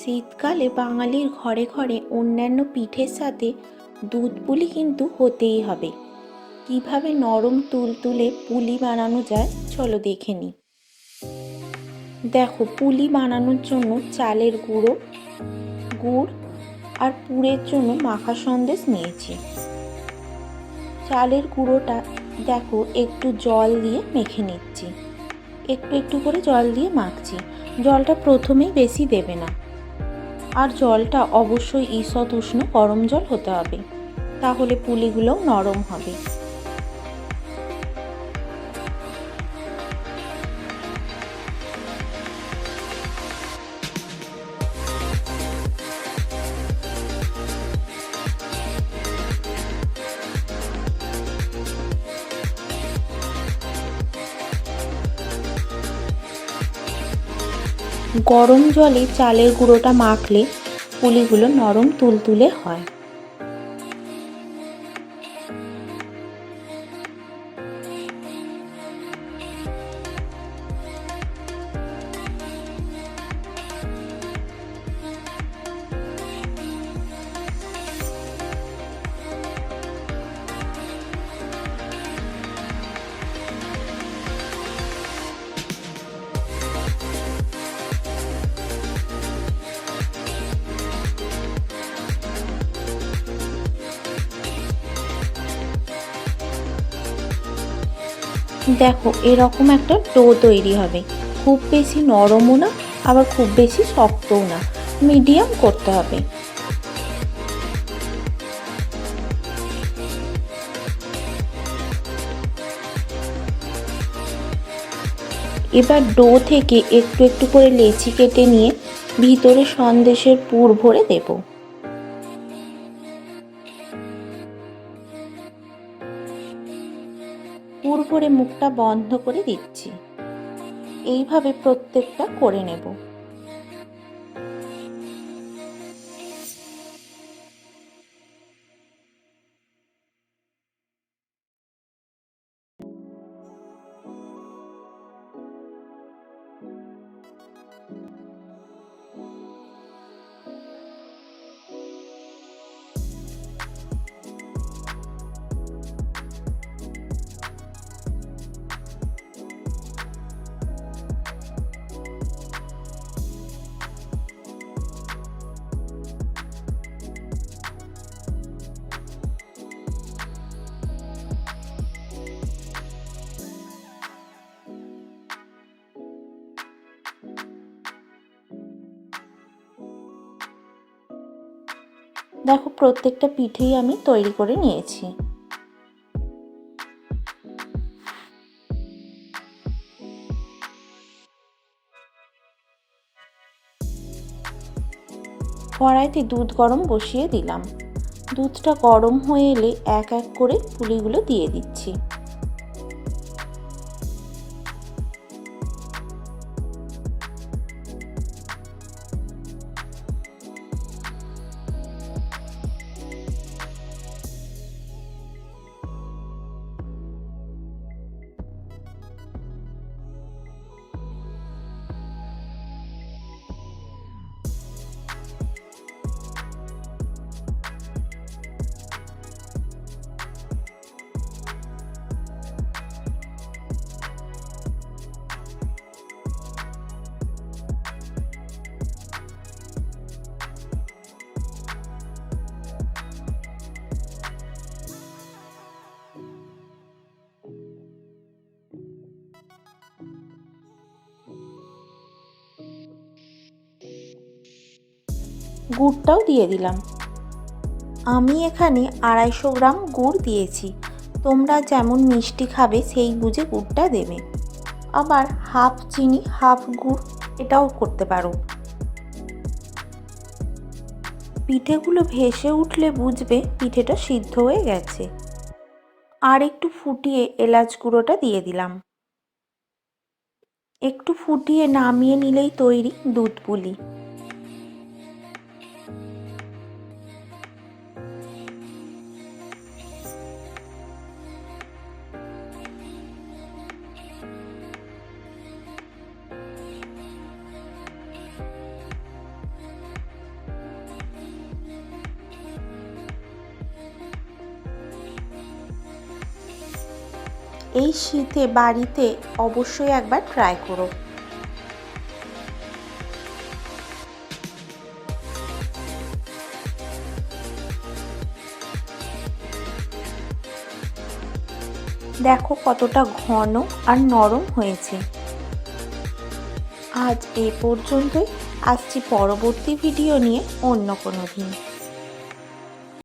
শীতকালে বাঙালির ঘরে ঘরে অন্যান্য পিঠের সাথে দুধ পুলি কিন্তু হতেই হবে। কিভাবে নরম তুলতুলে পুলি বানানো যায় চলো দেখে নিই। দেখো, পুলি বানানোর জন্য চালের গুঁড়ো, গুড় আর পুরের জন্য মাখা সন্দেশ নিয়েছি। চালের গুঁড়োটা দেখো একটু জল দিয়ে মেখে নিচ্ছি। একটু একটু করে জল দিয়ে মাখছি। জলটা প্রথমেই বেশি দেবে না, আর জলটা অবশ্যই ঈষৎ উষ্ণ গরম জল হতে হবে, তাহলে পুলিগুলো নরম হবে। গরম জলে চালের গুঁড়োটা মাখলে পুলিগুলো নরম তুলতুলে হয়। দেখো, এরকম একটা ডো তৈরি হবে। খুব বেশি নরমও না, আবার খুব বেশি শক্তও না, মিডিয়াম করতে হবে। এবার ডো থেকে একটু একটু করে লেচি কেটে নিয়ে ভিতরে সন্দেশের পুর ভরে দেব। পুর ভরে মুখটা বন্ধ করে দিচ্ছি। এইভাবে প্রত্যেকটা করে নেব। দেখো, প্রত্যেকটা পিঠেই আমি তৈরি করে নিয়েছি। কড়াইতে দুধ গরম বসিয়ে দিলাম। দুধটা গরম হয়ে এলে এক এক করে পুলিগুলো দিয়ে দিচ্ছি। গুড়টাও দিয়ে দিলাম। আমি এখানে 250 গ্রাম গুড় দিয়েছি। তোমরা যেমন মিষ্টি খাবে সেই বুঝে গুড়টা দেবে। আবার হাফ চিনি হাফ গুড় এটাও করতে পারো। পিঠেগুলো ভেসে উঠলে বুঝবে পিঠেটা সিদ্ধ হয়ে গেছে। আর একটু ফুটিয়ে এলাচ গুঁড়োটা দিয়ে দিলাম। একটু ফুটিয়ে নামিয়ে নিলেই তৈরি দুধ পুলি। এই শীতে বাড়িতে অবশ্যই একবার ট্রাই করো। দেখো কতটা ঘন আর নরম হয়েছে। আজ এ পর্যন্তই, আসছি পরবর্তী ভিডিও নিয়ে অন্য কোনো দিন।